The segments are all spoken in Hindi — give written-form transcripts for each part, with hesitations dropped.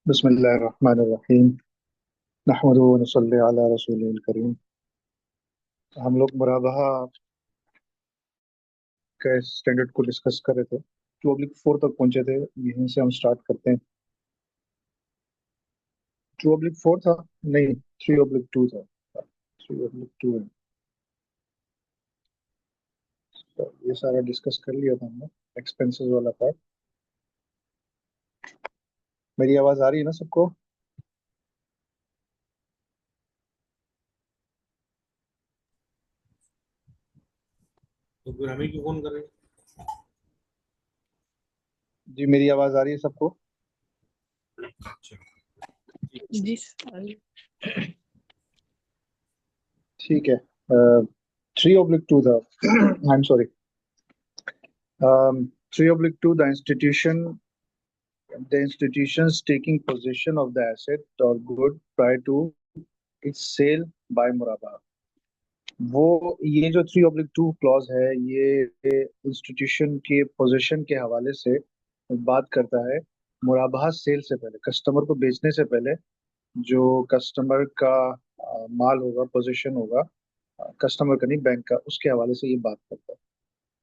बिस्मिल्लाहिर्रहमानिर्रहीम। नहमदुहु व नसल्ली अला रसूलिल करीम। हम लोग मुराबाहा के स्टैंडर्ड को डिस्कस कर रहे थे। 2/4 तक पहुंचे थे। यहीं से हम स्टार्ट करते हैं। 2/4 था, नहीं, 3/2 था। 3/2 है। तो ये सारा डिस्कस कर लिया था हमने, एक्सपेंसेस वाला पार्ट। मेरी आवाज आ रही है ना सबको? तो फिर हमें क्यों फोन कर रहे जी, मेरी आवाज आ रही है सबको? हैं? अच्छा। जी सर। ठीक है। 3/2 था। I am sorry. 3/2, the institutions taking possession of the asset or good prior to its sale by मुराबा। वो ये जो 3/2 क्लॉज है, ये इंस्टीट्यूशन के पोजीशन के हवाले से बात करता है। मुराबाहा सेल से पहले, कस्टमर को बेचने से पहले, जो कस्टमर का माल होगा, पोजीशन होगा, कस्टमर का नहीं, बैंक का, उसके हवाले से ये बात करता है।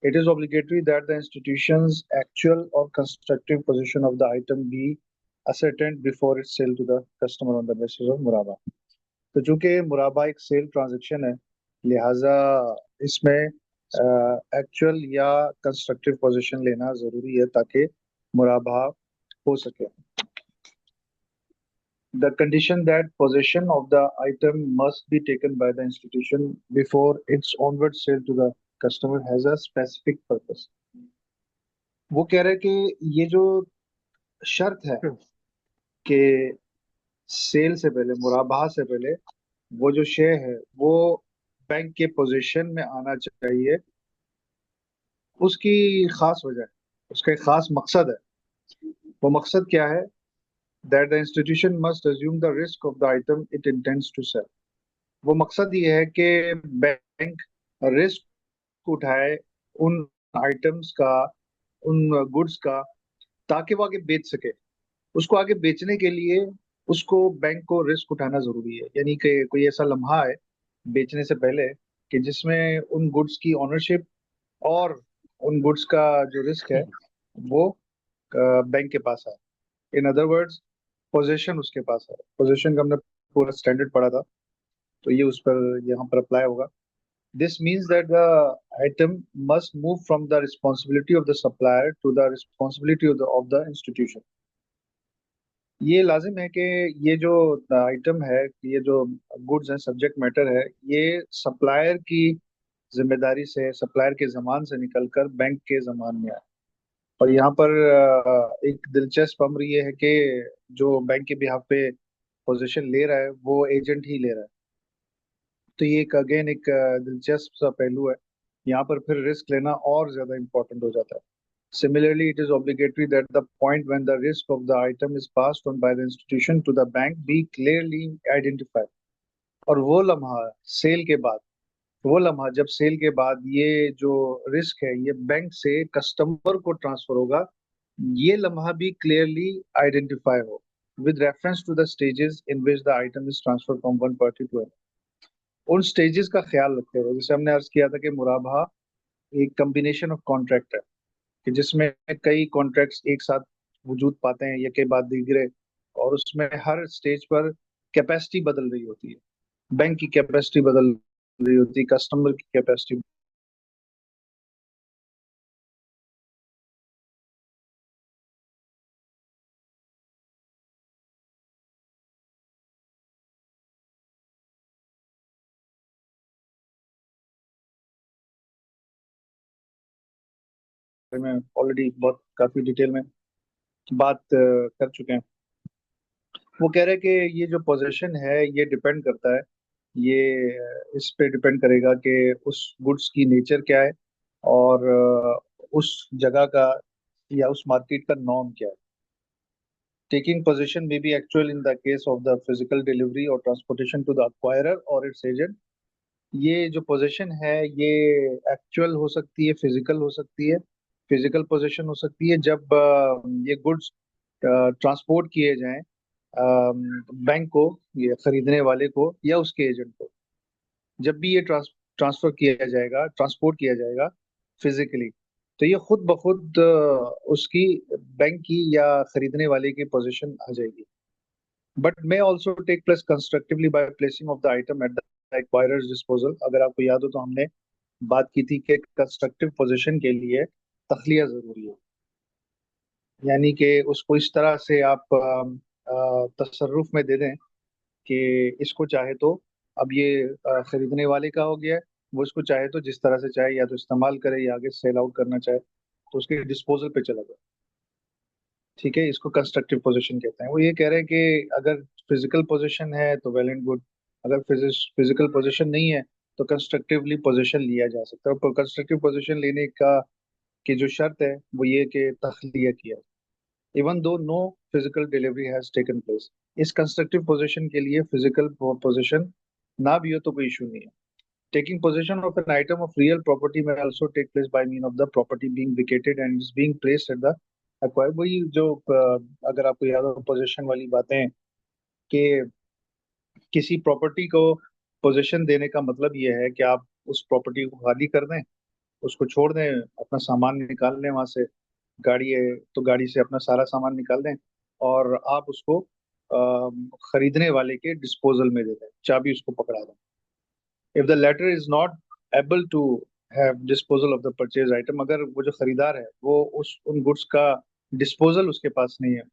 It is obligatory that the institution's actual or constructive position of the item be ascertained before its sale to the customer on the basis of मुराबा। तो चूंकि मुराबा एक सेल ट्रांजैक्शन है, लिहाजा इसमें एक्चुअल या कंस्ट्रक्टिव पोजीशन लेना जरूरी है ताकि मुराबा हो सके। The condition that possession of the item must be taken by the institution before its onward sale to the customer has a specific purpose। वो कह रहे हैं कि ये जो शर्त है कि सेल से पहले, मुराबाहा से पहले, वो जो शेयर है वो बैंक के पोजीशन में आना चाहिए। उसकी खास वजह है, उसका एक खास मकसद है। वो मकसद क्या है? That the institution must assume the risk of the item it intends to sell. वो मकसद ये है कि बैंक रिस्क उठाए उन आइटम्स का, उन गुड्स का, ताकि वो आगे बेच सके। उसको आगे बेचने के लिए उसको, बैंक को रिस्क उठाना जरूरी है। यानी कि कोई ऐसा लम्हा है बेचने से पहले कि जिसमें उन गुड्स की ओनरशिप और उन गुड्स का जो रिस्क है वो बैंक के पास है। इन अदर वर्ड्स, पोजीशन उसके पास है। पोजीशन का हमने पूरा स्टैंडर्ड पढ़ा था, तो ये उस पर यहाँ पर अप्लाई होगा। This means that the item must move from the responsibility of the supplier to the responsibility of the institution. ये लाजिम है कि ये जो आइटम है, ये जो गुड्स है, सब्जेक्ट मैटर है, ये सप्लायर की जिम्मेदारी से, सप्लायर के जमान से निकलकर बैंक के जमान में आए। और यहाँ पर एक दिलचस्प अमर ये है कि जो बैंक के बिहाफ पे पोजीशन ले रहा है वो एजेंट ही ले रहा है। तो ये एक अगेन एक दिलचस्प सा पहलू है। यहाँ पर फिर रिस्क लेना और ज्यादा इम्पोर्टेंट हो जाता है। Similarly, it is obligatory that the point when the risk of the item is passed on by the institution to the bank be clearly identified। और वो लम्हा सेल के बाद, वो लम्हा जब सेल के बाद ये जो रिस्क है ये बैंक से कस्टमर को ट्रांसफर होगा, ये लम्हा भी क्लियरली आइडेंटिफाई हो with reference to the stages in which the item is transferred from one party to another। उन स्टेजेस का ख्याल रखते हुए, जैसे हमने अर्ज किया था कि मुराबाहा एक कम्बिनेशन ऑफ कॉन्ट्रैक्ट है कि जिसमें कई कॉन्ट्रैक्ट्स एक साथ वजूद पाते हैं, एक के बाद दीगरे, और उसमें हर स्टेज पर कैपेसिटी बदल रही होती है। बैंक की कैपेसिटी बदल रही होती है, कस्टमर की कैपेसिटी। में ऑलरेडी बहुत काफी डिटेल में बात कर चुके हैं। वो कह रहे हैं कि ये जो पोजीशन है ये डिपेंड करता है, ये इस पे डिपेंड करेगा कि उस गुड्स की नेचर क्या है और उस जगह का या उस मार्केट का नॉर्म क्या है। Taking position may be actual in the case of the physical delivery or transportation to the acquirer or its agent। ये जो पोजीशन है ये एक्चुअल हो सकती है, फिजिकल हो सकती है। फिजिकल पोजीशन हो सकती है जब ये गुड्स ट्रांसपोर्ट किए जाएं बैंक को या खरीदने वाले को या उसके एजेंट को, जब भी ये ट्रांसफर किया जाएगा, ट्रांसपोर्ट किया जाएगा फिजिकली, तो ये खुद ब खुद उसकी बैंक की या खरीदने वाले की पोजीशन आ जाएगी. But may also take place constructively by placing of the item at the acquirer's disposal. अगर आपको याद हो तो हमने बात की थी कि कंस्ट्रक्टिव पोजीशन के लिए तखलिया जरूरी है, यानी कि उसको इस तरह से आप तसर्रुफ में दे दें कि इसको चाहे तो, अब ये खरीदने वाले का हो गया है, वो इसको चाहे तो जिस तरह से चाहे या तो इस्तेमाल करे या आगे सेल आउट करना चाहे तो उसके डिस्पोजल पे चला जाए. ठीक है, इसको कंस्ट्रक्टिव पोजीशन कहते हैं. वो ये कह रहे हैं कि अगर फिजिकल पोजीशन है तो वेल एंड गुड, अगर फिजिकल पोजीशन नहीं है तो कंस्ट्रक्टिवली पोजीशन लिया जा सकता है. और कंस्ट्रक्टिव पोजीशन लेने का की जो शर्त है वो ये कि तखलिया किया, even though no physical delivery has taken place. इस कंस्ट्रक्टिव पोजीशन के लिए फिजिकल पोजीशन ना भी हो तो कोई इशू नहीं है. Taking possession of an item of real property may also take place by mean of the property being vacated and is being placed at the acquired. वही जो अगर आपको याद हो पोजेशन वाली बातें हैं कि किसी प्रॉपर्टी को पोजेशन देने का मतलब ये है कि आप उस प्रॉपर्टी को खाली कर दें, उसको छोड़ दें, अपना सामान निकाल लें वहां से. गाड़ी है तो गाड़ी से अपना सारा सामान निकाल दें और आप उसको खरीदने वाले के डिस्पोजल में दे दें, चाबी उसको पकड़ा दें. If the latter is not able to have disposal of the purchased item, अगर वो जो खरीदार है वो उस उन गुड्स का डिस्पोजल उसके पास नहीं है,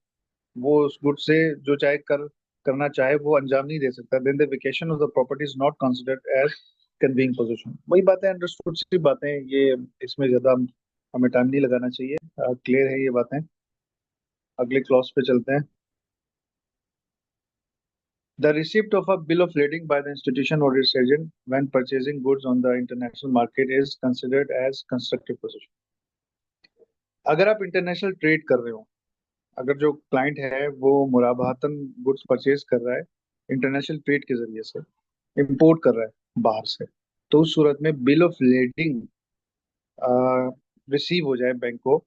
वो उस गुड्स से जो चाहे करना चाहे वो अंजाम नहीं दे सकता, then the vacation of the property is not considered as conveying possession. वही बातें अंडरस्टूड सी बातें, ये इसमें ज्यादा हमें टाइम नहीं लगाना चाहिए, क्लियर है ये बातें. अगले क्लॉज पे चलते हैं. The receipt of a bill of lading by the institution or its agent when purchasing goods on the international market is considered as constructive possession. अगर आप इंटरनेशनल ट्रेड कर रहे हो, अगर जो क्लाइंट है वो मुराबाहतन गुड्स परचेज कर रहा है इंटरनेशनल ट्रेड के जरिए से, इंपोर्ट कर रहा है बाहर से, तो उस सूरत में बिल ऑफ लेडिंग रिसीव हो जाए बैंक को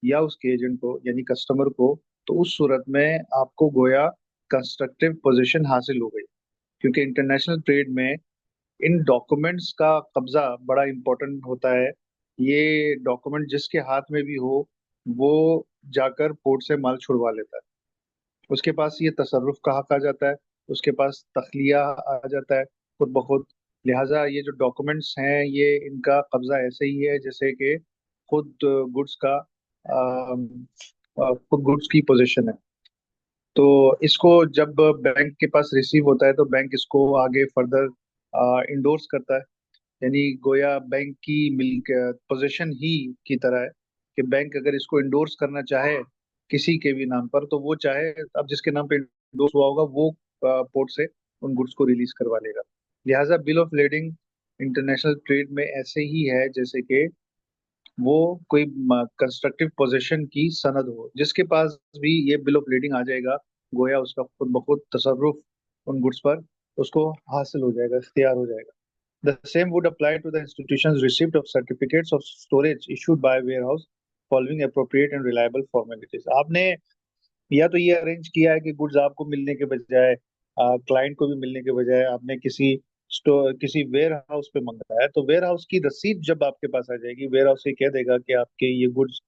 या उसके एजेंट को यानी कस्टमर को, तो उस सूरत में आपको गोया कंस्ट्रक्टिव पोजीशन हासिल हो गई. क्योंकि इंटरनेशनल ट्रेड में इन डॉक्यूमेंट्स का कब्जा बड़ा इंपॉर्टेंट होता है. ये डॉक्यूमेंट जिसके हाथ में भी हो वो जाकर पोर्ट से माल छुड़वा लेता है, उसके पास ये तसर्रुफ का हक आ जाता है, उसके पास तखलिया आ जाता है खुद ब खुद. लिहाजा ये जो डॉक्यूमेंट्स हैं ये इनका कब्जा ऐसे ही है जैसे कि खुद गुड्स का खुद गुड्स की पोजीशन है. तो इसको जब बैंक के पास रिसीव होता है तो बैंक इसको आगे फर्दर इंडोर्स करता है, यानी गोया बैंक की मिल्क पोजीशन ही की तरह है कि बैंक अगर इसको इंडोर्स करना चाहे किसी के भी नाम पर तो वो चाहे, अब जिसके नाम पे इंडोर्स हुआ होगा वो पोर्ट से उन गुड्स को रिलीज करवा लेगा. लिहाजा bill of lading international trade में ऐसे ही है जैसे कि वो कोई कंस्ट्रक्टिव पोजीशन की सनद हो, जिसके पास भी ये बिल ऑफ लीडिंग आ जाएगा गोया उसका खुद ब खुद तसर्रुफ उन गुड्स पर उसको हासिल हो जाएगा, इख्तियार हो जाएगा. The same would apply to the institution's receipt of certificates of storage issued by warehouse following appropriate and reliable formalities. आपने या तो ये अरेंज किया है कि गुड्स आपको मिलने के बजाय क्लाइंट को भी मिलने के बजाय आपने किसी वेयर हाउस पे मंगाया है, तो वेयर हाउस की रसीद जब आपके पास आ जाएगी, वेयर हाउस ये कह देगा कि आपके ये गुड्स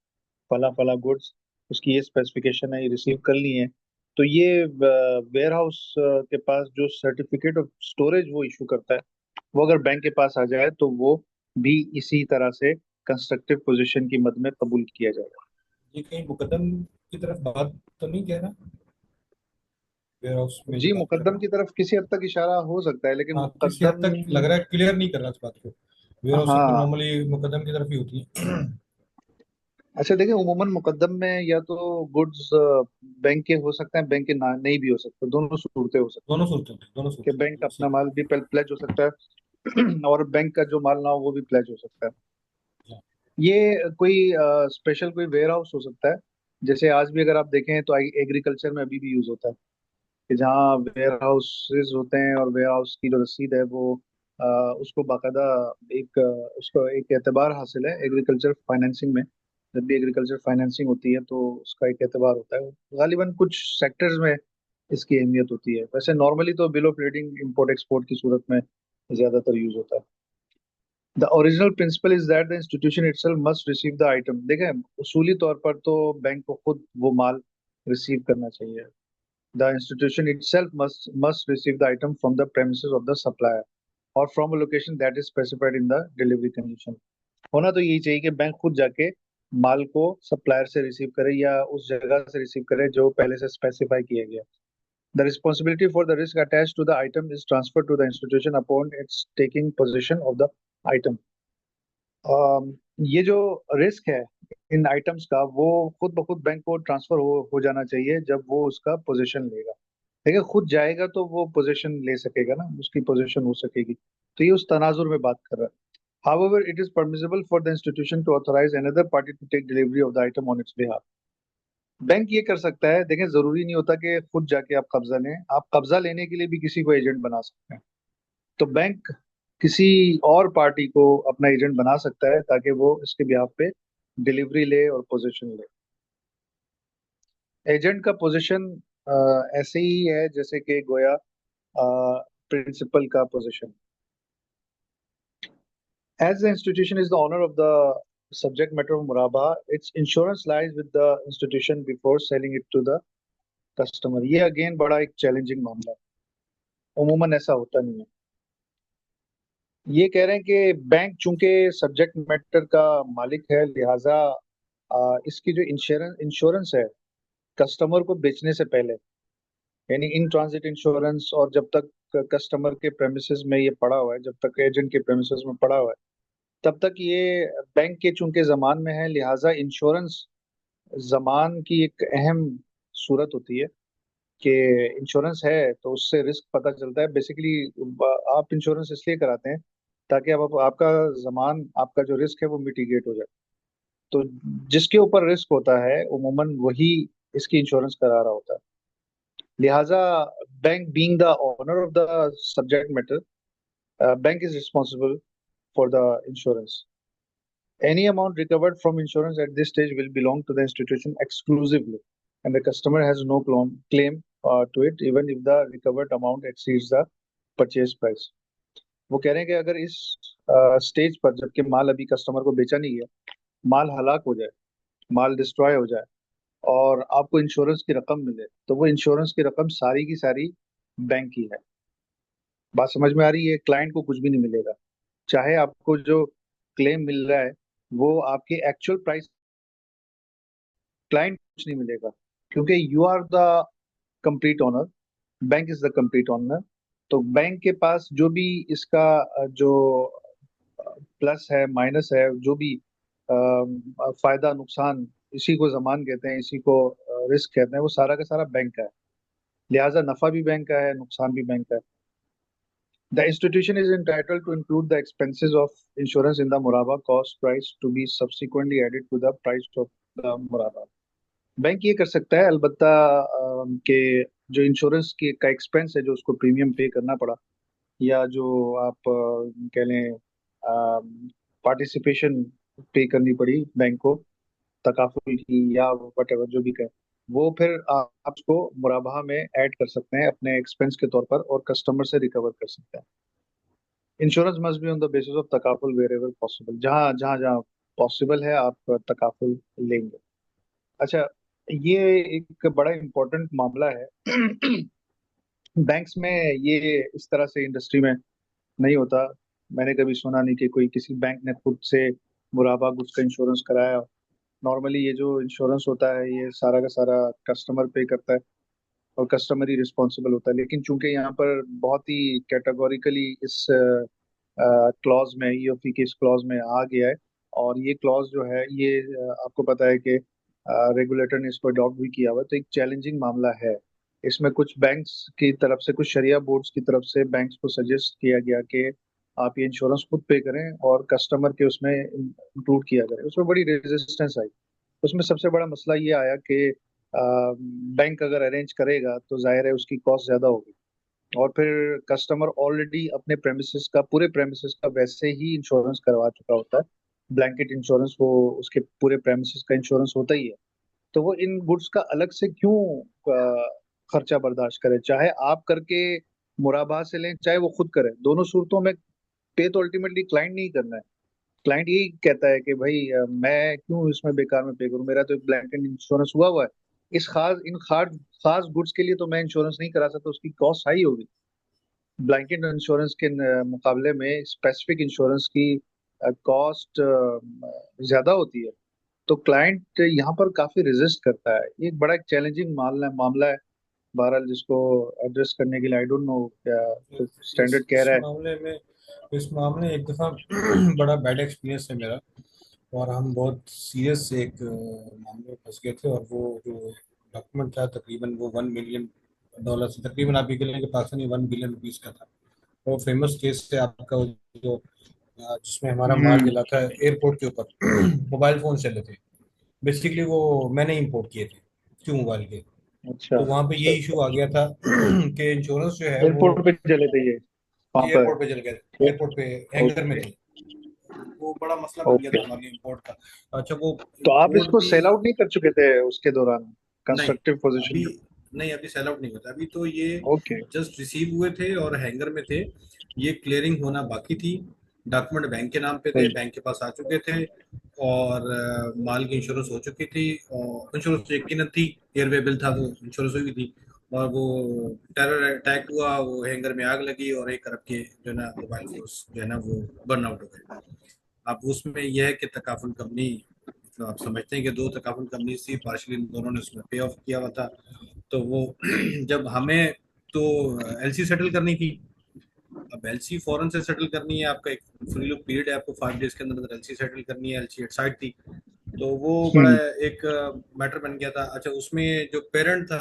फला फला गुड्स, उसकी ये स्पेसिफिकेशन है, ये रिसीव कर ली है, तो ये वेयर हाउस के पास जो सर्टिफिकेट ऑफ स्टोरेज वो इशू करता है, वो अगर बैंक के पास आ जाए तो वो भी इसी तरह से कंस्ट्रक्टिव पोजीशन की मद में कबूल किया जाएगा. ये कहीं मुकदम की तरफ बात तो नहीं कह रहा, वेयर हाउस में जो जी, बात कर रहा मुकद्दम हूँ. की तरफ किसी हद तक इशारा हो सकता है लेकिन हाँ, किसी हद मुकद्दम, तक लग रहा है क्लियर नहीं कर रहा इस बात को. वेयर हाउसिंग तो हाँ. नॉर्मली मुकदम की तरफ ही होती है. अच्छा देखिए, उमूमन मुकद्दम में या तो गुड्स बैंक के हो सकते हैं, बैंक के ना नहीं भी हो सकते, दोनों सूरतें हो सकती दोनों हैं सूरतें होती हैं, दोनों कि सूरतें बैंक होती हैं, अपना सही. माल भी प्लेज हो सकता है और बैंक का जो माल ना हो वो भी प्लेज हो सकता है. हाँ, ये कोई स्पेशल कोई वेयर हाउस हो सकता है, जैसे आज भी अगर आप देखें तो एग्रीकल्चर में अभी भी यूज होता है कि जहाँ वेयर हाउसेज होते हैं और वेयर हाउस की जो रसीद है वो अ, उसको बाकायदा एक उसको एक एतबार हासिल है एग्रीकल्चर फाइनेंसिंग में. जब भी एग्रीकल्चर फाइनेंसिंग होती है तो उसका एक एतबार होता है गालिबन कुछ सेक्टर्स में, इसकी अहमियत होती है। वैसे नॉर्मली तो bill of lading import export की सूरत में ज्यादातर यूज होता है। The original principle is that the institution itself must receive the item. देखें, उसूली तौर पर तो बैंक को खुद वो माल रिसीव करना चाहिए। The institution itself must receive the item from the premises of the supplier और from a location that is specified in the delivery condition. होना तो यही चाहिए कि बैंक खुद जाके माल को सप्लायर से रिसीव करे या उस जगह से रिसीव करे जो पहले से स्पेसिफाई किया गया। The responsibility for the risk attached to the item is transferred to the institution upon its taking possession of the item. ये जो रिस्क है इन आइटम्स का, वो खुद ब खुद बैंक को ट्रांसफर हो जाना चाहिए जब वो उसका पोजीशन लेगा। देखिए, खुद जाएगा तो वो पोजीशन ले सकेगा ना, उसकी पोजीशन हो सकेगी। तो ये उस तनाजुर में बात कर रहा है। However, it is permissible for the institution to authorize another party to take delivery of the item on its behalf. Bank ये कर सकता है। देखें, जरूरी नहीं होता कि खुद जाके आप कब्जा लें, आप कब्जा लेने के लिए भी किसी को एजेंट बना सकते हैं। तो बैंक किसी और पार्टी को अपना एजेंट बना सकता है ताकि वो इसके बिहाफ पे डिलीवरी ले और पोजीशन ले। एजेंट का पोजीशन ऐसे ही है जैसे कि गोया प्रिंसिपल का position. As the institution is the owner of the subject matter of Murabha, its insurance lies with the institution before selling it to the customer. ये अगेन बड़ा एक चैलेंजिंग मामला है, उमूमन ऐसा होता नहीं है। ये कह रहे हैं कि बैंक चूंकि सब्जेक्ट मैटर का मालिक है, लिहाजा इसकी जो इंश्योरेंस है कस्टमर को बेचने से पहले, यानी इन ट्रांजिट इंश्योरेंस, और जब तक कस्टमर के प्रेमिसेस में ये पड़ा हुआ है, जब तक एजेंट के प्रेमिसेस में पड़ा हुआ है, तब तक ये बैंक के चूंकि जमान में है, लिहाजा इंश्योरेंस जमान की एक अहम सूरत होती है कि इंश्योरेंस है तो उससे रिस्क पता चलता है। बेसिकली आप इंश्योरेंस इसलिए कराते हैं ताकि आपका जमान, आपका जो रिस्क है वो मिटिगेट हो जाए। तो जिसके ऊपर रिस्क होता है उमूमन वही इसकी इंश्योरेंस करा रहा होता है। लिहाजा bank being the owner of the subject matter, bank is responsible for the insurance. Any amount recovered from insurance at this stage will belong to the institution exclusively, and the customer has no claim to it, even if the recovered amount exceeds the purchase price. वो कह रहे हैं कि अगर इस स्टेज पर, जबकि माल अभी कस्टमर को बेचा नहीं है, माल हलाक हो जाए, माल डिस्ट्रॉय हो जाए और आपको इंश्योरेंस की रकम मिले, तो वो इंश्योरेंस की रकम सारी की सारी बैंक की है। बात समझ में आ रही है? क्लाइंट को कुछ भी नहीं मिलेगा, चाहे आपको जो क्लेम मिल रहा है वो आपके एक्चुअल प्राइस, क्लाइंट कुछ नहीं मिलेगा, क्योंकि you are the complete owner, bank is the complete owner. तो बैंक के पास जो भी इसका जो प्लस है, माइनस है, जो भी फायदा नुकसान, इसी को जमान कहते हैं, इसी को रिस्क कहते हैं, वो सारा का सारा बैंक का है। लिहाजा नफा भी बैंक का है, नुकसान भी बैंक का है। The institution is entitled to include the expenses of insurance in the Muraba cost price to be subsequently added to the price of the Muraba. Bank ये कर सकता है अलबत्ता कि जो इंश्योरेंस की का एक्सपेंस है, जो उसको प्रीमियम पे करना पड़ा, या जो आप कह लें पार्टिसिपेशन पे करनी पड़ी बैंक को तकाफुल की, या वट जो भी कहे, वो फिर आप उसको मुराबाहा में ऐड कर सकते हैं अपने एक्सपेंस के तौर पर और कस्टमर से रिकवर कर सकते हैं। Insurance must be on the basis of तकाफुल वेर एवर पॉसिबल। जहाँ जहाँ जहाँ पॉसिबल है आप तकाफुल लेंगे। अच्छा, ये एक बड़ा इम्पोर्टेंट मामला है। बैंक्स में ये इस तरह से इंडस्ट्री में नहीं होता। मैंने कभी सुना नहीं कि कोई किसी बैंक ने खुद से मुराबा गुड्स का इंश्योरेंस कराया। नॉर्मली ये जो इंश्योरेंस होता है ये सारा का सारा कस्टमर पे करता है और कस्टमर ही रिस्पॉन्सिबल होता है। लेकिन चूंकि यहाँ पर बहुत ही कैटेगोरिकली इस क्लॉज में, ईओपी के इस क्लॉज में आ गया है, और ये क्लॉज जो है ये आपको पता है कि रेगुलेटर ने इसको अडॉप्ट भी किया हुआ है, तो एक चैलेंजिंग मामला है। इसमें कुछ बैंक्स की तरफ से, कुछ शरिया बोर्ड्स की तरफ से बैंक्स को सजेस्ट किया गया कि आप ये इंश्योरेंस खुद पे करें और कस्टमर के उसमें इंक्लूड किया जाए। उसमें बड़ी रेजिस्टेंस आई। उसमें सबसे बड़ा मसला ये आया कि बैंक अगर अरेंज करेगा तो जाहिर है उसकी कॉस्ट ज्यादा होगी, और फिर कस्टमर ऑलरेडी अपने प्रेमिसेस का, पूरे प्रेमिसेस का वैसे ही इंश्योरेंस करवा चुका होता है। ब्लैंकेट इंश्योरेंस, वो उसके पूरे प्रेमिसेस का इंश्योरेंस होता ही है। तो वो इन गुड्स का अलग से क्यों खर्चा बर्दाश्त करे, चाहे आप करके मुराबाह से लें चाहे वो खुद करे, दोनों सूरतों में पे तो अल्टीमेटली क्लाइंट नहीं करना है। क्लाइंट यही कहता है कि भाई मैं क्यों इसमें बेकार में पे करूं, मेरा तो एक ब्लैंकेट इंश्योरेंस हुआ हुआ है। इन खास गुड्स के लिए तो मैं इंश्योरेंस नहीं करा सकता, उसकी कॉस्ट हाई होगी। ब्लैंकेट इंश्योरेंस के मुकाबले में स्पेसिफिक इंश्योरेंस की कॉस्ट ज्यादा होती है। तो क्लाइंट यहाँ पर काफी रेजिस्ट करता है, ये एक बड़ा एक चैलेंजिंग मामला है। बहरहाल जिसको एड्रेस करने के लिए आई डोंट नो क्या स्टैंडर्ड कह इस रहा है। मामले में, इस मामले एक दफ़ा बड़ा बैड एक्सपीरियंस है मेरा। और हम बहुत सीरियस एक मामले में फंस गए थे। और वो जो डॉक्यूमेंट था तकरीबन वो $1 मिलियन से, तकरीबन आप ये कह लें कि पाकिस्तानी $1 बिलियन का था। वो फेमस केस है आपका, वो जो जिसमें हमारा माल हम्म। मिला था एयरपोर्ट के ऊपर मोबाइल फोन चले थे। बेसिकली वो मैंने इंपोर्ट किए थे, क्यों मोबाइल के। अच्छा तो वहां पे अच्छा ये अच्छा। इशू आ गया था कि इंश्योरेंस जो है वो एयरपोर्ट पे चले थे ये वहां पर? एयरपोर्ट पे चल गए, एयरपोर्ट पे हैंगर में ओके थे। वो बड़ा मसला बन गया ओके। था हमारे लिए इंपोर्ट का। अच्छा, वो तो आप इंपोर्ट इसको भी सेल आउट नहीं कर चुके थे उसके दौरान, नहीं, कंस्ट्रक्टिव पोजीशन अभी में? नहीं, अभी सेल आउट नहीं होता। अभी तो ये ओके। जस्ट रिसीव हुए थे और हैंगर में थे। ये क्लियरिंग होना बाकी थी। डॉक्यूमेंट बैंक के नाम पे थे, सही। बैंक के पास आ चुके थे। और माल की इंश्योरेंस हो चुकी थी, और इंश्योरेंस यकीनन थी। एयरवे बिल था, वो इंश्योरेंस हुई थी। और वो टेरर अटैक हुआ, वो हैंगर में आग लगी और 1 अरब के जो है ना मोबाइल फोन्स जो है ना वो बर्न आउट हो गए। अब उसमें यह है कि तकाफुल कंपनी, मतलब आप समझते हैं कि दो तकाफुल कंपनी थी, पार्शली दोनों ने उसमें पे ऑफ किया हुआ था। तो वो जब हमें तो एलसी सेटल करनी थी। अब एलसी फौरन से सेटल करनी है, आपका एक फ्री लुक पीरियड है, आपको 5 डेज के अंदर एलसी सेटल करनी है। एलसी एट साइड थी। तो वो बड़ा हम्म एक मैटर बन गया था। अच्छा, उसमें जो पेरेंट था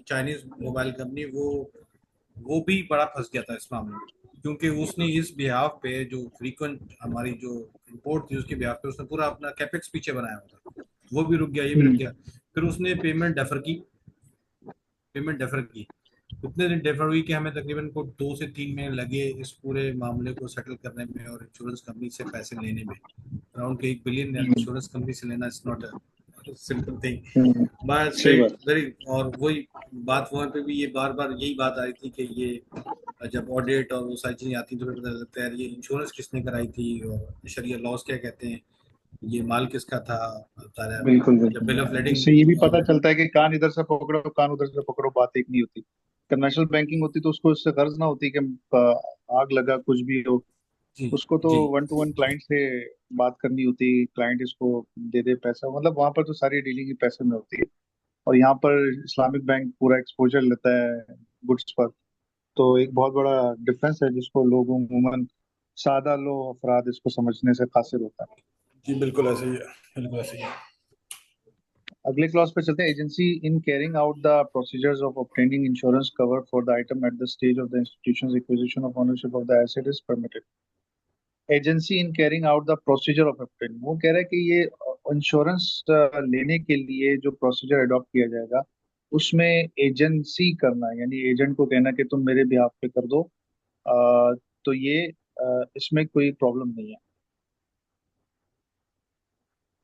चाइनीज मोबाइल कंपनी, वो भी बड़ा फंस गया था इस मामले में, क्योंकि उसने इस बिहाफ पे जो फ्रीक्वेंट हमारी जो इंपोर्ट थी उसके बिहाफ पे उसने पूरा अपना कैपेक्स पीछे बनाया हुआ था। वो भी रुक गया, ये भी रुक हम्म। गया। फिर उसने पेमेंट डेफर की। इतने दिन डेफर हुई कि हमें तकरीबन को 2 से 3 महीने लगे इस पूरे मामले को सेटल करने में और इंश्योरेंस कंपनी से पैसे लेने में। अराउंड के 1 बिलियन हम्म। इंश्योरेंस कंपनी से लेना is not simple thing. Hmm. But सही स्टिल बात। वेरी, और वही बात वहाँ पे भी ये बार बार यही बात आ रही थी कि ये जब ऑडिट और वो सारी चीजें आती हैं तो फिर पता लगता है यार ये इंश्योरेंस किसने कराई थी और शरिया लॉस क्या कहते हैं, ये माल किसका था, सारा बिल्कुल जब बिल ऑफ बिल्कुल, लेडिंग। इससे ये भी पता और चलता है कि कान इधर से पकड़ो कान उधर से पकड़ो, बात एक नहीं होती। कन्वेंशनल बैंकिंग होती तो उसको इससे गर्ज ना होती कि आग लगा कुछ भी हो, जी उसको तो जी वन टू वन क्लाइंट से बात करनी होती, क्लाइंट इसको दे दे पैसा, मतलब वहां पर तो सारी डीलिंग ही पैसे में होती है। और यहाँ पर इस्लामिक बैंक पूरा एक्सपोजर लेता है गुड्स पर। तो एक बहुत बड़ा डिफरेंस है जिसको लोग अमूमन सादा लो अफराद इसको समझने से कासिर होता है। जी, बिल्कुल ऐसे ही है, बिल्कुल ऐसे ही है। अगले क्लॉज पे चलते हैं। Agency in carrying out the procedures of obtaining insurance cover for the item at the stage of the institutions acquisition of ownership of the asset is permitted. Agency in carrying out the procedure of obtaining, वो कह रहा है कि ये इंश्योरेंस लेने के लिए जो प्रोसीजर अडॉप्ट किया जाएगा उसमें एजेंसी करना है, यानी एजेंट को कहना कि तुम मेरे बिहाफ पे कर दो। तो ये इसमें कोई प्रॉब्लम नहीं है।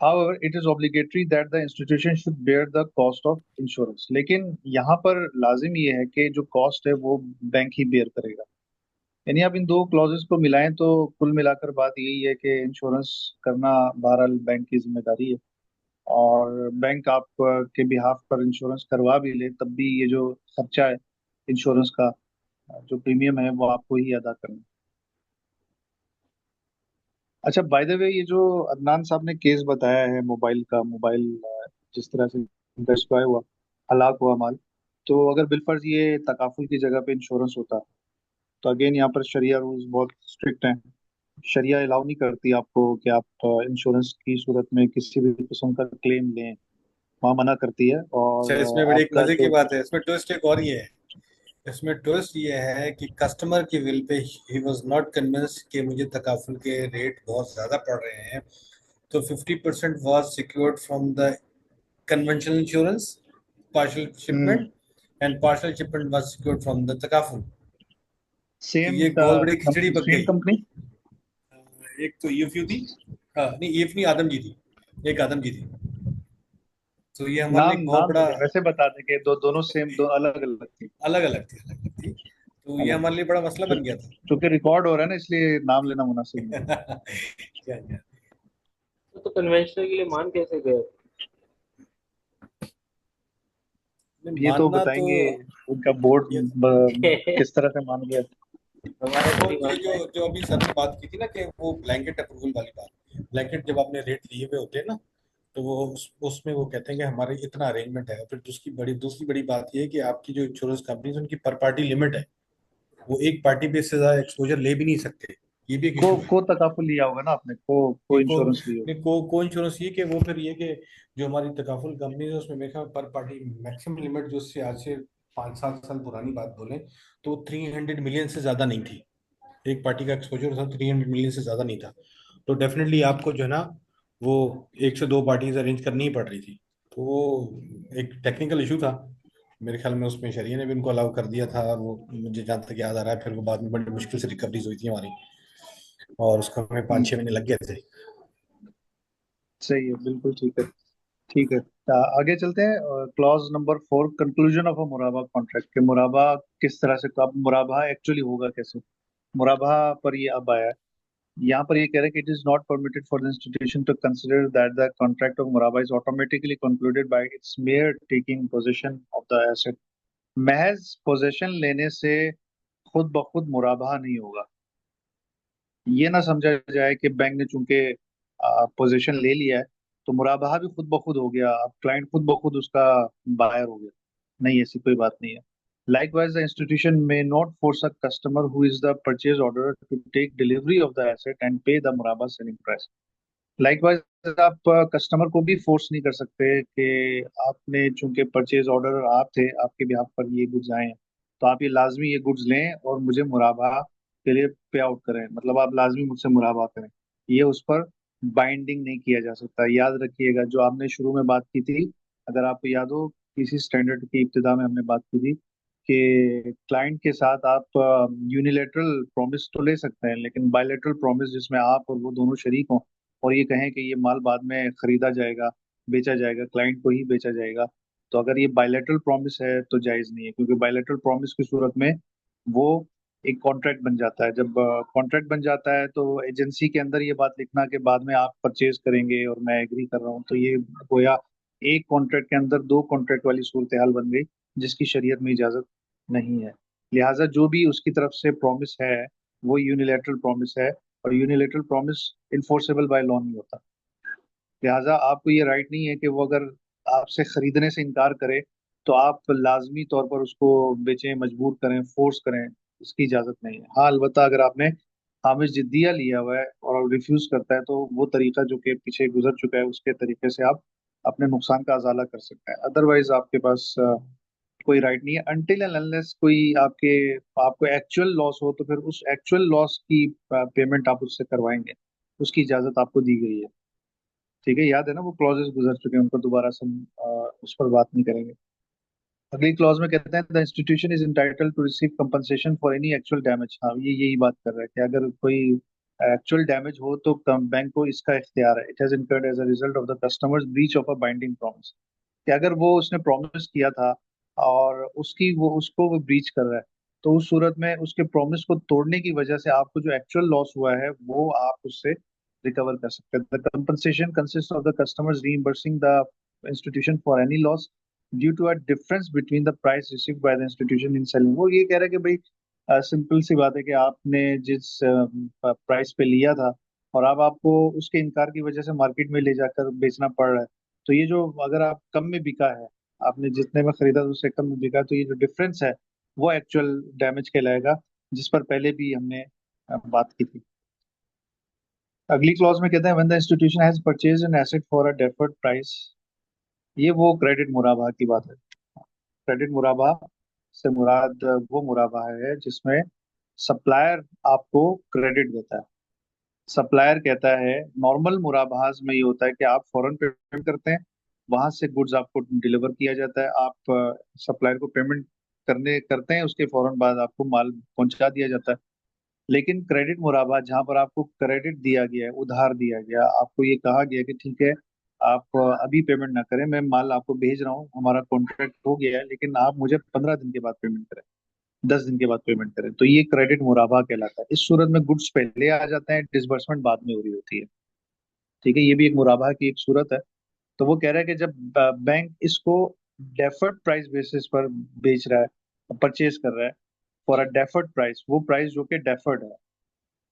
However, it is obligatory that the institution should bear the cost of insurance. लेकिन यहाँ पर लाजिम ये है कि जो कॉस्ट है वो बैंक ही बेयर करेगा। यानी आप इन दो क्लॉजेस को मिलाएं तो कुल मिलाकर बात यही है कि इंश्योरेंस करना बहरहाल बैंक की जिम्मेदारी है। और बैंक आप के बिहाफ पर इंश्योरेंस करवा भी ले तब भी ये जो खर्चा है इंश्योरेंस का, जो प्रीमियम है वो आपको ही अदा करना है। अच्छा, बाय द वे, ये जो अदनान साहब ने केस बताया है मोबाइल का, मोबाइल जिस तरह से डिस्ट्रॉय हुआ, हलाक हुआ माल, तो अगर बिलफर्ज ये तकाफुल की जगह पे इंश्योरेंस होता तो अगेन यहाँ पर शरिया रूल्स बहुत स्ट्रिक्ट हैं। शरिया अलाउ नहीं करती आपको कि आप इंश्योरेंस की सूरत में किसी भी किस्म का क्लेम लें, वहाँ मना करती है। अच्छा, और इसमें बड़ी एक आपका मजे की जो बात है, इसमें ट्विस्ट एक और ये है। इसमें ट्विस्ट ये है कि कस्टमर की will pay he was not convinced कि मुझे तकाफुल के रेट बहुत ज्यादा पड़ रहे हैं। तो 50% was secured from the conventional insurance partial hmm, shipment, and partial shipment was secured from the तकाफुल। तो सेम ये एक बहुत बड़ी खिचड़ी पक सेम गई। कंपनी। एक तो ईएफयू थी, हाँ नहीं ईएफ नहीं, आदम जी थी, एक आदम जी थी। तो ये हमारे लिए नाम एक बहुत नाम बड़ा नहीं, वैसे बता दें कि दोनों सेम, दो अलग अलग थी। अलग अलग थी। तो ये अलग। हमारे लिए बड़ा मसला बन गया था। क्योंकि रिकॉर्ड हो रहा है ना, इसलिए नाम लेना मुनासिब नहीं। क्या क्या तो कन्वेंशनल के लिए मान कैसे गए? ये तो मानना तो बताएंगे उनका बोर्ड ये किस तरह से मान गया। हमारा वो तो नहीं ये मानता है। जो अभी सर ने बात की थी ना कि वो ब्लैंकेट अप्रूवल वाली बात, ब्लैंकेट जब आपने रेट लिए हुए होते हैं ना, तो वो उसमें वो कहते हैं कि हमारे इतना अरेंजमेंट है। फिर दूसरी बड़ी बात ये है कि आपकी जो इंश्योरेंस कंपनी है उनकी पर पार्टी लिमिट है, वो एक पार्टी पे इससे ज्यादा एक्सपोजर ले भी नहीं सकते। ये भी एक इशू है को तकाफुल लिया होगा ना आपने, कि को इंश्योरेंस लिया होगा। को इंश्योरेंस ये कि वो फिर ये कि जो हमारी तकाफुल कंपनी है उसमें मेरे ख्याल पर पार्टी मैक्सिमम लिमिट जो उससे आज से 5-7 साल पुरानी बात बोलें तो 300 मिलियन से ज्यादा नहीं थी। एक पार्टी का एक्सपोजर था 300 मिलियन से ज्यादा नहीं था। तो डेफिनेटली आपको जो है ना वो एक से दो पार्टीज अरेंज करनी ही पड़ रही थी। तो वो एक टेक्निकल इशू था। मेरे ख्याल में उसमें शरीय ने भी उनको अलाउ कर दिया था, और वो मुझे जहाँ तक याद आ रहा है फिर वो बाद में बड़ी मुश्किल से रिकवरीज हुई थी हमारी, और उसको हमें 5-6 महीने लग गए थे। सही है, बिल्कुल ठीक है। ठीक है, आगे चलते हैं। Clause number 4, conclusion of a मुराबा कॉन्ट्रैक्ट, के मुराबा किस तरह से, कब मुराबा एक्चुअली होगा, कैसे मुराबा पर ये अब आया है। यहाँ पर ये कह रहे हैं कि it is not permitted for the institution to consider that the contract of मुराबा is automatically concluded by its mere taking position of the asset. महज पोजीशन लेने से खुद ब खुद मुराबा नहीं होगा। ये ना समझा जाए कि बैंक ने चूंकि पोजीशन ले लिया है तो मुराबाहा भी खुद ब खुद हो गया, अब क्लाइंट खुद ब खुद उसका बायर हो गया। नहीं, ऐसी कोई बात नहीं है। Likewise, the institution may not force a customer who is the purchase order to take delivery of the asset and pay the muraba selling price. Likewise, आप कस्टमर को भी फोर्स नहीं कर सकते कि आपने चूंकि परचेज ऑर्डर आप थे, आपके बिहाफ पर ये गुड्स आए हैं, तो आप ये लाजमी ये गुड्स लें और मुझे मुराबा के लिए पे आउट करें, मतलब आप लाजमी मुझसे मुराबा करें। ये उस पर बाइंडिंग नहीं किया जा सकता। याद रखिएगा जो आपने शुरू में बात की थी, अगर आपको याद हो, किसी स्टैंडर्ड की इब्तिदा में हमने बात की थी कि क्लाइंट के साथ आप यूनिलेटरल प्रॉमिस तो ले सकते हैं, लेकिन बायलेटरल प्रॉमिस जिसमें आप और वो दोनों शरीक हों और ये कहें कि ये माल बाद में खरीदा जाएगा, बेचा जाएगा, क्लाइंट को ही बेचा जाएगा, तो अगर ये बायलेटरल प्रॉमिस है तो जायज़ नहीं है, क्योंकि बायलेटरल प्रॉमिस की सूरत में वो एक कॉन्ट्रैक्ट बन जाता है। जब कॉन्ट्रैक्ट बन जाता है तो एजेंसी के अंदर ये बात लिखना कि बाद में आप परचेज करेंगे और मैं एग्री कर रहा हूँ, तो ये गोया एक कॉन्ट्रैक्ट के अंदर दो कॉन्ट्रैक्ट वाली सूरत हाल बन गई, जिसकी शरीयत में इजाजत नहीं है। लिहाजा जो भी उसकी तरफ से प्रॉमिस है वो यूनिलेटरल प्रॉमिस है, और unilateral promise enforceable by law नहीं होता। लिहाजा आपको ये राइट नहीं है कि वो अगर आपसे खरीदने से इनकार करे तो आप लाजमी तौर पर उसको बेचें, मजबूर करें, फोर्स करें, इसकी इजाजत नहीं है। हाँ, अलबत्ता अगर आपने हामिश जिद्दिया लिया हुआ है और रिफ्यूज करता है तो वो तरीका जो कि पीछे गुजर चुका है उसके तरीके से आप अपने नुकसान का अजाला कर सकते हैं। अदरवाइज आपके पास कोई राइट नहीं है अनटिल एंड अनलेस कोई आपको एक्चुअल लॉस हो, तो फिर उस एक्चुअल लॉस की पेमेंट आप उससे करवाएंगे, उसकी इजाजत आपको दी गई है। ठीक है, याद है ना, वो क्लॉजेस गुजर चुके हैं, उनको दोबारा से हम उस पर बात नहीं करेंगे। अगली क्लॉज में कहते हैं the institution is entitled to receive compensation for any actual damage. हाँ, ये यही बात कर रहा है कि अगर कोई एक्चुअल डैमेज हो तो बैंक को इसका इख्तियार है। It has incurred as a result of the customer's breach of a binding promise, कि अगर वो उसने प्रॉमिस किया था और वो ब्रीच कर रहा है, तो उस सूरत में उसके प्रॉमिस को तोड़ने की वजह से आपको जो एक्चुअल लॉस हुआ है वो आप उससे रिकवर कर सकते हैं। The compensation consist of the customers reimbursing the institution for any loss due to a difference between the price received by the institution in selling. वो ये कह रहा है कि भाई सिंपल सी बात है कि आपने जिस प्राइस पे लिया था और अब आपको उसके इनकार की वजह से मार्केट में ले जाकर बेचना पड़ रहा है, तो ये जो अगर आप कम में बिका है, आपने जितने में खरीदा था उससे कम में बिका, तो ये जो डिफरेंस है वो एक्चुअल डैमेज कहलाएगा, जिस पर पहले भी हमने बात की थी। अगली क्लॉज में कहते हैं when the institution has purchased an asset for a deferred price. ये वो क्रेडिट मुराबा की बात है। क्रेडिट मुराबा से मुराद वो मुराबा है जिसमें सप्लायर आपको क्रेडिट देता है। सप्लायर कहता है, नॉर्मल मुराबाज में ये होता है कि आप फौरन पेमेंट करते हैं, वहां से गुड्स आपको डिलीवर किया जाता है, आप सप्लायर को पेमेंट करने करते हैं, उसके फौरन बाद आपको माल पहुंचा दिया जाता है। लेकिन क्रेडिट मुराबा जहां पर आपको क्रेडिट दिया गया है, उधार दिया गया, आपको ये कहा गया कि ठीक है आप अभी पेमेंट ना करें, मैं माल आपको भेज रहा हूँ, हमारा कॉन्ट्रैक्ट हो गया है, लेकिन आप मुझे 15 दिन के बाद पेमेंट करें, 10 दिन के बाद पेमेंट करें। तो ये क्रेडिट मुराबा कहलाता है। इस सूरत में गुड्स पहले आ जाते हैं, डिसबर्समेंट बाद में हो रही होती है। ठीक है, ये भी एक मुराबा की एक सूरत है। तो वो कह रहा है कि जब बैंक इसको डेफर्ड प्राइस बेसिस पर बेच रहा है, परचेज कर रहा है फॉर अ डेफर्ड प्राइस, वो प्राइस जो कि डेफर्ड है,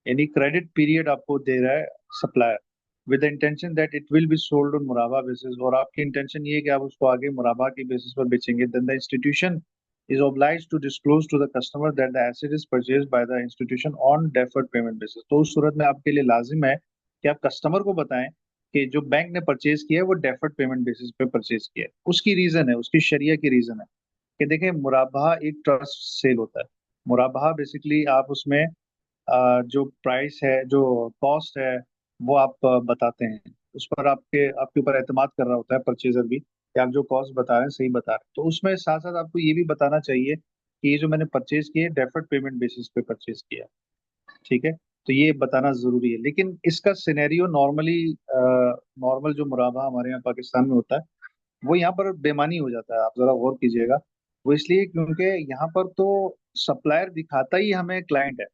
यानी क्रेडिट पीरियड आपको दे रहा है supplier, with the intention that it will be sold on मुराबा बेसिस, और आपकी इंटेंशन ये है कि आप उसको आगे मुराबा की बेसिस पर बेचेंगे, then the institution is obliged to disclose to the customer that the asset is purchased by the institution on deferred payment basis। तो उस सूरत में आपके लिए लाजिम है कि आप कस्टमर को बताएं कि जो बैंक ने परचेज किया है वो डेफर्ड पेमेंट बेसिस पे परचेज किया है। उसकी रीजन है, उसकी शरिया की रीजन है कि देखें, मुराबा एक ट्रस्ट सेल होता है। मुराबा बेसिकली आप उसमें जो प्राइस है, जो कॉस्ट है, वो आप बताते हैं, उस पर आपके ऊपर एतमाद कर रहा होता है परचेजर भी कि आप जो कॉस्ट बता रहे हैं सही बता रहे हैं। तो उसमें साथ साथ आपको ये भी बताना चाहिए कि ये जो मैंने परचेज किया है डेफर्ड पेमेंट बेसिस पे परचेज किया है। ठीक है, तो ये बताना जरूरी है। लेकिन इसका सिनेरियो नॉर्मली, नॉर्मल जो मुराबा हमारे यहाँ पाकिस्तान में होता है, वो यहाँ पर बेमानी हो जाता है। आप जरा गौर कीजिएगा। वो इसलिए क्योंकि यहाँ पर तो सप्लायर दिखाता ही हमें क्लाइंट है,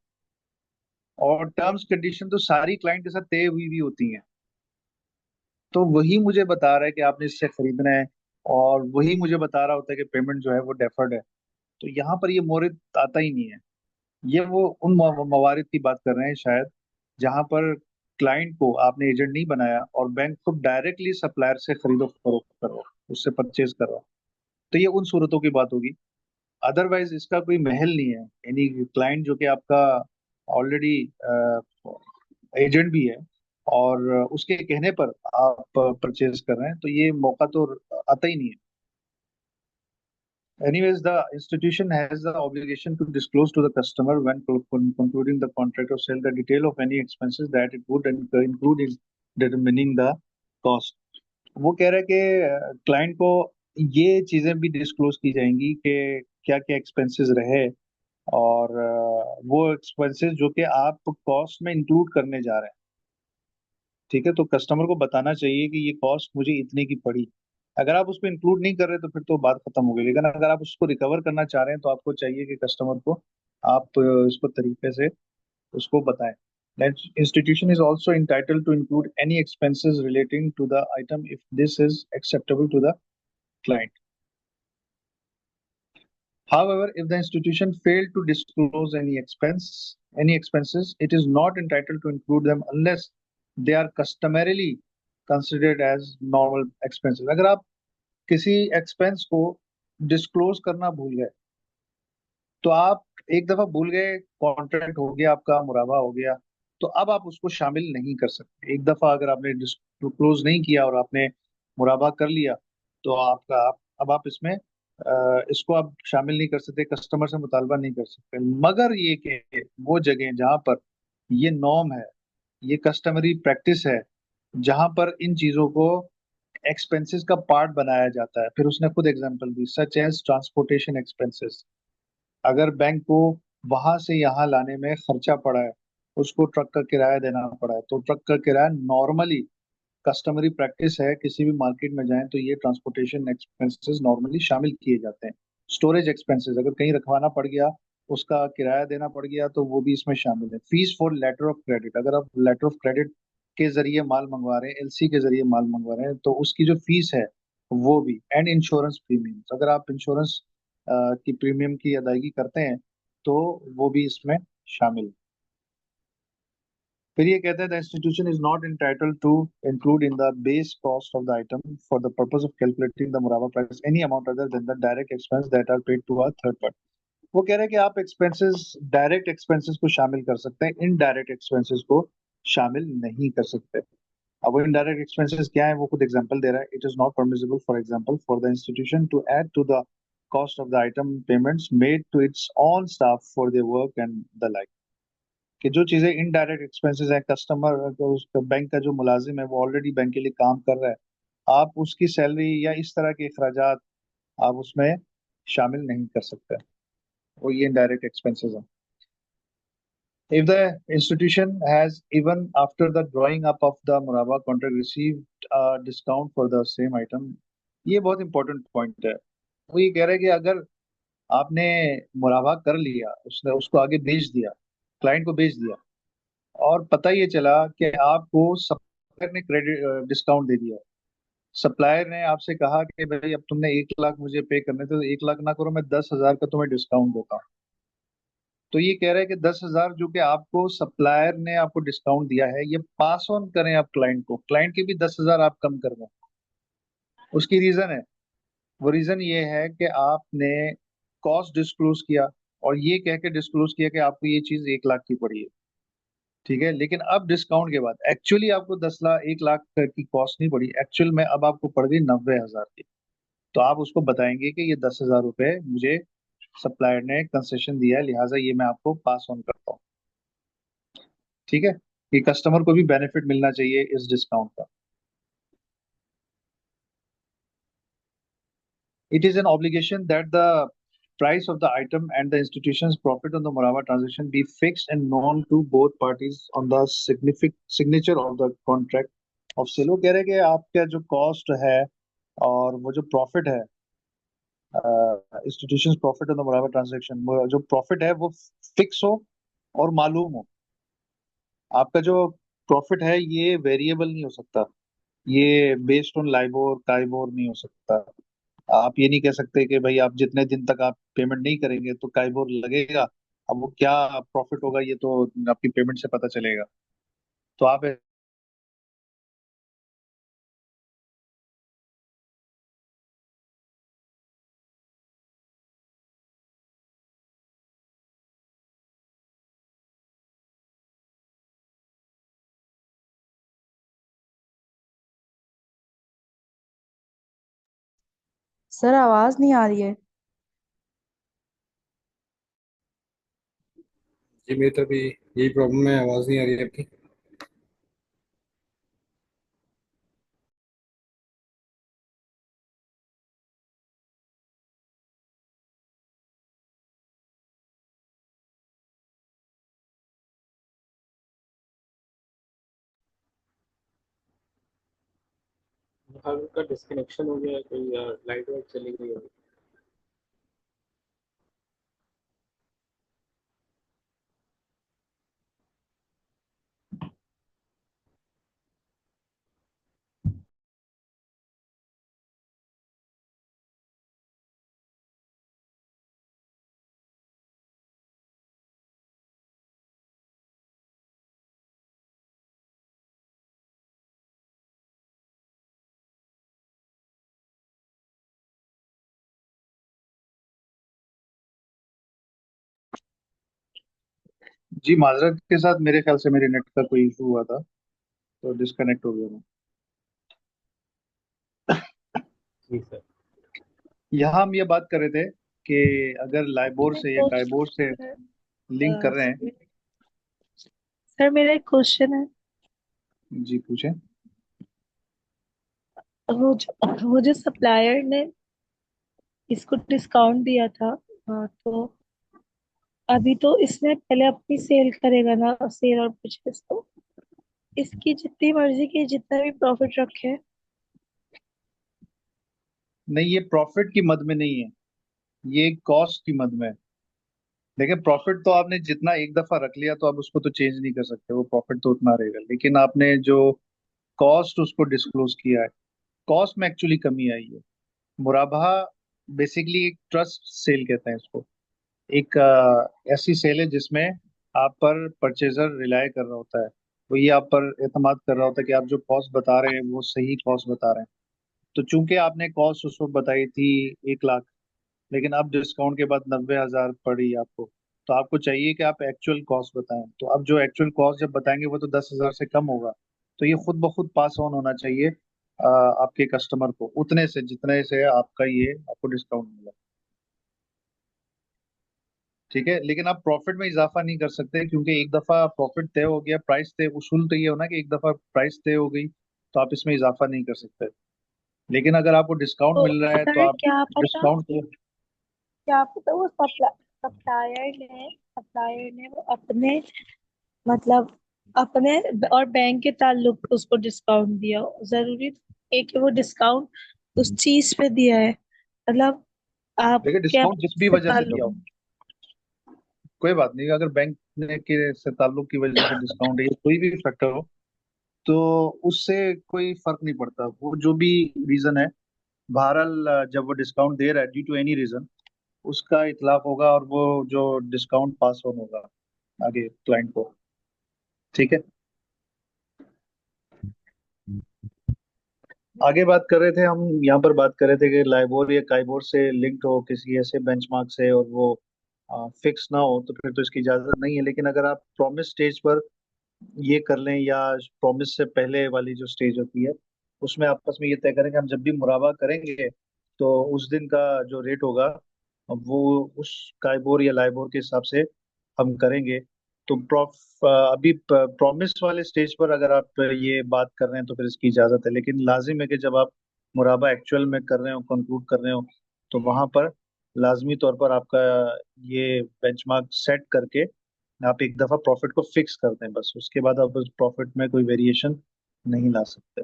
और टर्म्स कंडीशन तो सारी क्लाइंट के साथ तय हुई भी होती हैं। तो वही मुझे बता रहा है कि आपने इससे खरीदना है, और वही मुझे बता रहा होता है कि पेमेंट जो है वो डेफर्ड है। तो यहाँ पर ये मोरिद आता ही नहीं है। ये वो उन मवारिद की बात कर रहे हैं शायद, जहां पर क्लाइंट को आपने एजेंट नहीं बनाया और बैंक खुद डायरेक्टली सप्लायर से खरीदो फरोख्त करो, उससे परचेज करो। तो ये उन सूरतों की बात होगी। अदरवाइज इसका कोई महल नहीं है, यानी क्लाइंट जो कि आपका ऑलरेडी एजेंट भी है, और उसके कहने पर आप परचेज कर रहे हैं, तो ये मौका तो आता ही नहीं है। Anyways, the institution has the obligation to disclose to the customer when concluding the contract of sale the detail of any expenses that it would include in determining the cost। वो कह रहा है कि क्लाइंट को ये चीजें भी डिस्क्लोज की जाएंगी कि क्या क्या एक्सपेंसेस रहे, और वो एक्सपेंसेस जो कि आप कॉस्ट में इंक्लूड करने जा रहे हैं। ठीक है, तो कस्टमर को बताना चाहिए कि ये कॉस्ट मुझे इतने की पड़ी। अगर आप उसको इंक्लूड नहीं कर रहे तो फिर तो बात खत्म हो गई। लेकिन अगर आप उसको रिकवर करना चाह रहे हैं तो आपको चाहिए कि कस्टमर को आप इसको तरीके से उसको बताएं। That institution is also entitled to include any expenses relating to the item if this is acceptable to the client। However, if the institution failed to disclose any expenses, it is not entitled to include them unless they are customarily considered as normal expenses। अगर आप किसी एक्सपेंस को डिस्क्लोज करना भूल गए, तो आप एक दफा भूल गए, कॉन्ट्रैक्ट हो गया, आपका मुराबा हो गया, तो अब आप उसको शामिल नहीं कर सकते। एक दफा अगर आपने डिस्क्लोज नहीं किया और आपने मुराबा कर लिया, तो अब आप इसमें इसको आप शामिल नहीं कर सकते, कस्टमर से मुतालबा नहीं कर सकते। मगर ये कि वो जगह जहां पर ये नॉर्म है, ये कस्टमरी प्रैक्टिस है, जहां पर इन चीजों को एक्सपेंसेस का पार्ट बनाया जाता है। फिर उसने खुद एग्जांपल दी, सच एज ट्रांसपोर्टेशन एक्सपेंसेस। अगर बैंक को वहां से यहाँ लाने में खर्चा पड़ा है, उसको ट्रक का किराया देना पड़ा है, तो ट्रक का किराया नॉर्मली कस्टमरी प्रैक्टिस है, किसी भी मार्केट में जाएं तो ये ट्रांसपोर्टेशन एक्सपेंसेस नॉर्मली शामिल किए जाते हैं। स्टोरेज एक्सपेंसेस, अगर कहीं रखवाना पड़ गया, उसका किराया देना पड़ गया, तो वो भी इसमें शामिल है। Fees for letter of credit, अगर आप लेटर ऑफ क्रेडिट के जरिए माल मंगवा रहे हैं, एलसी के जरिए माल मंगवा रहे हैं, तो उसकी जो फीस है वो भी। एंड इंश्योरेंस प्रीमियम, अगर आप इंश्योरेंस की प्रीमियम की अदायगी करते हैं, तो वो भी इसमें शामिल है। फिर ये कहते हैं the institution is not entitled to include in the base cost of the item for the purpose of calculating the मुराबा price any amount other than the direct expense that are paid to a third party. वो कह रहे हैं कि आप एक्सपेंसेस, डायरेक्ट एक्सपेंसेस को शामिल कर सकते हैं, इनडायरेक्ट एक्सपेंसेस को शामिल नहीं कर सकते। अब वो इनडायरेक्ट एक्सपेंसेस क्या है, वो खुद एग्जांपल दे रहा है। It is not permissible for example for the institution to add to the cost of the item payments made to its own staff for their work and the like. कि जो चीजें इनडायरेक्ट एक्सपेंसेस है, कस्टमर उसका बैंक का जो मुलाजिम है वो ऑलरेडी बैंक के लिए काम कर रहा है, आप उसकी सैलरी या इस तरह के अखराजात आप उसमें शामिल नहीं कर सकते। वो ये इनडायरेक्ट एक्सपेंसेस है। If the institution has, even after the drawing up of the मुराबा contract, received a discount for the same item, ये बहुत इंपॉर्टेंट पॉइंट है। वो ये कह रहे हैं कि अगर आपने मुराबा कर लिया, उसने उसको आगे भेज दिया, क्लाइंट को भेज दिया, और पता ये चला कि आपको सप्लायर ने क्रेडिट डिस्काउंट दे दिया, सप्लायर ने आपसे कहा कि भाई अब तुमने 1 लाख मुझे पे करने थे, तो 1 लाख ना करो, मैं 10,000 का तुम्हें डिस्काउंट देता हूँ। तो ये कह रहे हैं कि 10,000 जो कि आपको सप्लायर ने आपको डिस्काउंट दिया है, ये पास ऑन करें आप क्लाइंट को, क्लाइंट के भी 10,000 आप कम कर दें। उसकी रीजन है, वो रीजन ये है कि आपने कॉस्ट डिस्क्लोज किया, और ये कह के डिस्क्लोज किया कि आपको ये चीज 1 लाख की पड़ी है। ठीक है, लेकिन अब डिस्काउंट के बाद एक्चुअली आपको 10 लाख 1 लाख की कॉस्ट नहीं पड़ी, एक्चुअल में अब आपको पड़ गई 90,000 की। तो आप उसको बताएंगे कि ये 10,000 रुपए मुझे सप्लायर ने कंसेशन दिया है, लिहाजा ये मैं आपको पास ऑन करता हूँ। ठीक है, कि कस्टमर को भी बेनिफिट मिलना चाहिए इस डिस्काउंट का। It is an obligation that the price of the item and the institution's profit on the Morava transaction be fixed and known to both parties on the signature of the contract of sale। वो कह रहे हैं कि आपका जो कॉस्ट है और वो जो प्रॉफिट है, institution profit on the Morava transaction, जो प्रॉफिट है वो फिक्स हो और मालूम हो। आपका जो प्रॉफिट है ये वेरिएबल नहीं हो सकता, ये बेस्ड ऑन लाइबोर टाइबोर नहीं हो सकता। आप ये नहीं कह सकते कि भाई आप जितने दिन तक आप पेमेंट नहीं करेंगे तो काइबोर लगेगा। अब वो क्या प्रॉफिट होगा ये तो आपकी पेमेंट से पता चलेगा। तो आप सर आवाज नहीं आ रही है। जी मेरी तरफ भी यही प्रॉब्लम है, आवाज़ नहीं आ रही है आपकी। हल्का डिस्कनेक्शन हो गया है, कोई लाइट वाइट चली गई है। जी माजरत के साथ, मेरे ख्याल से मेरे नेट का कोई इशू हुआ था तो डिस्कनेक्ट हो गया मैं। जी सर। यहाँ हम ये बात कर रहे थे कि अगर लाइबोर मेरा से या काइबोर से लिंक कर रहे हैं। सर मेरा एक क्वेश्चन है। जी पूछें। वो जो सप्लायर ने इसको डिस्काउंट दिया था, तो अभी तो इसने पहले अपनी सेल करेगा ना, सेल और परचेस, तो इसकी जितनी मर्जी की जितना भी प्रॉफिट रखे। नहीं, ये प्रॉफिट की मद में नहीं है, ये कॉस्ट की मद में है। देखिए, प्रॉफिट तो आपने जितना एक दफा रख लिया तो आप उसको तो चेंज नहीं कर सकते, वो प्रॉफिट तो उतना रहेगा, लेकिन आपने जो कॉस्ट उसको डिस्क्लोज किया है, कॉस्ट में एक्चुअली कमी आई है। मुराबाहा बेसिकली एक ट्रस्ट सेल कहते हैं इसको। एक ऐसी सेल है जिसमें आप पर परचेजर रिलाय कर रहा होता है, वो ये आप पर एतमाद कर रहा होता है कि आप जो कॉस्ट बता रहे हैं वो सही कॉस्ट बता रहे हैं। तो चूंकि आपने कॉस्ट उस वक्त बताई थी 1 लाख, लेकिन अब डिस्काउंट के बाद 90,000 पड़ी आपको, तो आपको चाहिए कि आप एक्चुअल कॉस्ट बताएं। तो अब जो एक्चुअल कॉस्ट जब बताएंगे वो तो 10,000 से कम होगा। तो ये खुद ब खुद पास ऑन होना चाहिए आपके कस्टमर को, उतने से जितने से आपका ये आपको डिस्काउंट मिला। ठीक है, लेकिन आप प्रॉफिट में इजाफा नहीं कर सकते, क्योंकि एक दफा प्रॉफिट तय हो गया, प्राइस तय, उसूल तो ये होना कि एक दफा प्राइस तय हो गई तो आप इसमें इजाफा नहीं कर सकते। लेकिन अगर आपको डिस्काउंट तो मिल रहा है तो सर आप डिस्काउंट को। क्या पता वो सप्लायर ने वो अपने मतलब अपने और बैंक के ताल्लुक पे उसको डिस्काउंट दिया हो। जरूरी है कि वो डिस्काउंट उस चीज पे दिया है, मतलब आप देखिए, क्या डिस्काउंट जिस भी वजह से दिया ताल्लुक। हो, कोई बात नहीं, अगर बैंक ने के से ताल्लुक की वजह से डिस्काउंट है या कोई भी फैक्टर हो, तो उससे कोई फर्क नहीं पड़ता, वो जो भी रीजन है। बहरहाल जब वो डिस्काउंट दे रहा है ड्यू टू एनी रीजन, उसका इतलाफ होगा और वो जो डिस्काउंट पास ऑन होगा आगे क्लाइंट को। ठीक है, आगे बात कर रहे थे हम, यहाँ पर बात कर रहे थे कि लाइबोर या काइबोर से लिंक्ड हो किसी ऐसे बेंचमार्क से, और वो फिक्स ना हो, तो फिर तो इसकी इजाजत नहीं है। लेकिन अगर आप प्रॉमिस स्टेज पर ये कर लें, या प्रॉमिस से पहले वाली जो स्टेज होती है, उसमें आपस में ये तय करें कि हम जब भी मुराबा करेंगे, तो उस दिन का जो रेट होगा वो उस काइबोर या लाइबोर के हिसाब से हम करेंगे। तो अभी प्रॉमिस वाले स्टेज पर अगर आप ये बात कर रहे हैं, तो फिर इसकी इजाजत है। लेकिन लाजिम है कि जब आप मुराबा एक्चुअल में कर रहे हो, कंक्लूड कर रहे हो, तो वहां पर लाजमी तौर पर आपका ये बेंचमार्क सेट करके आप एक दफा प्रॉफिट को फिक्स कर दें, बस उसके बाद आप उस प्रॉफिट में कोई वेरिएशन नहीं ला सकते।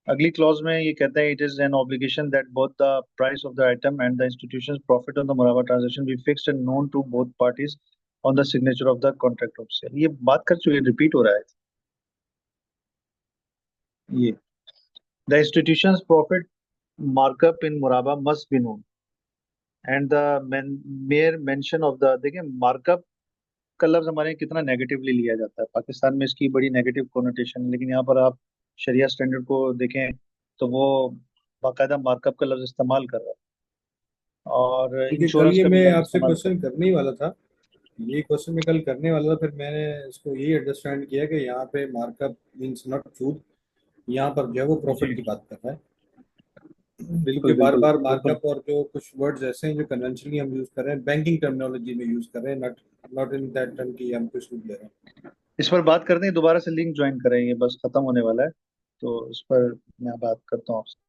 अगली क्लॉज में ये कहते हैं, it is an obligation that both the price of the item and the institution's profit on the मुराबा transaction be fixed and known to both parties on the signature of the contract of sale. ये बात कर चुके, रिपीट हो रहा है ये। The institution's profit markup in मुराबा must be known and the mere mention of the, देखिए मार्कअप का लफ्ज हमारे यहाँ कितना नेगेटिवली लिया जाता है, पाकिस्तान में इसकी बड़ी नेगेटिव कोनोटेशन है। लेकिन यहाँ पर आप शरिया स्टैंडर्ड को देखें, तो वो बाकायदा मार्कअप का लफ्ज इस्तेमाल कर रहा है, और क्योंकि कल इंश्योरेंस ये का भी मैं लफ्ज आपसे इस्तेमाल कर क्वेश्चन करने ही वाला था, ये क्वेश्चन मैं कल करने वाला था, फिर मैंने इसको यही अंडरस्टैंड किया कि यहाँ पे मार्कअप मींस नॉट सूद, यहाँ पर जो है वो रहा है। प्रॉफिट जी, की बात कर रहा है। क्योंकि बिल्कुल बार बिल्कुल बार बिल्कुल। मार्कअप और जो कुछ वर्ड्स ऐसे हैं जो कन्वेंशनली हम यूज कर रहे हैं, बैंकिंग टर्मिनोलॉजी में यूज कर रहे हैं, not not in that term की हम कुछ सूद ले रहे हैं। इस पर बात करते हैं, दोबारा से लिंक ज्वाइन करेंगे, बस खत्म होने वाला है, तो इस पर मैं बात करता हूँ आपसे।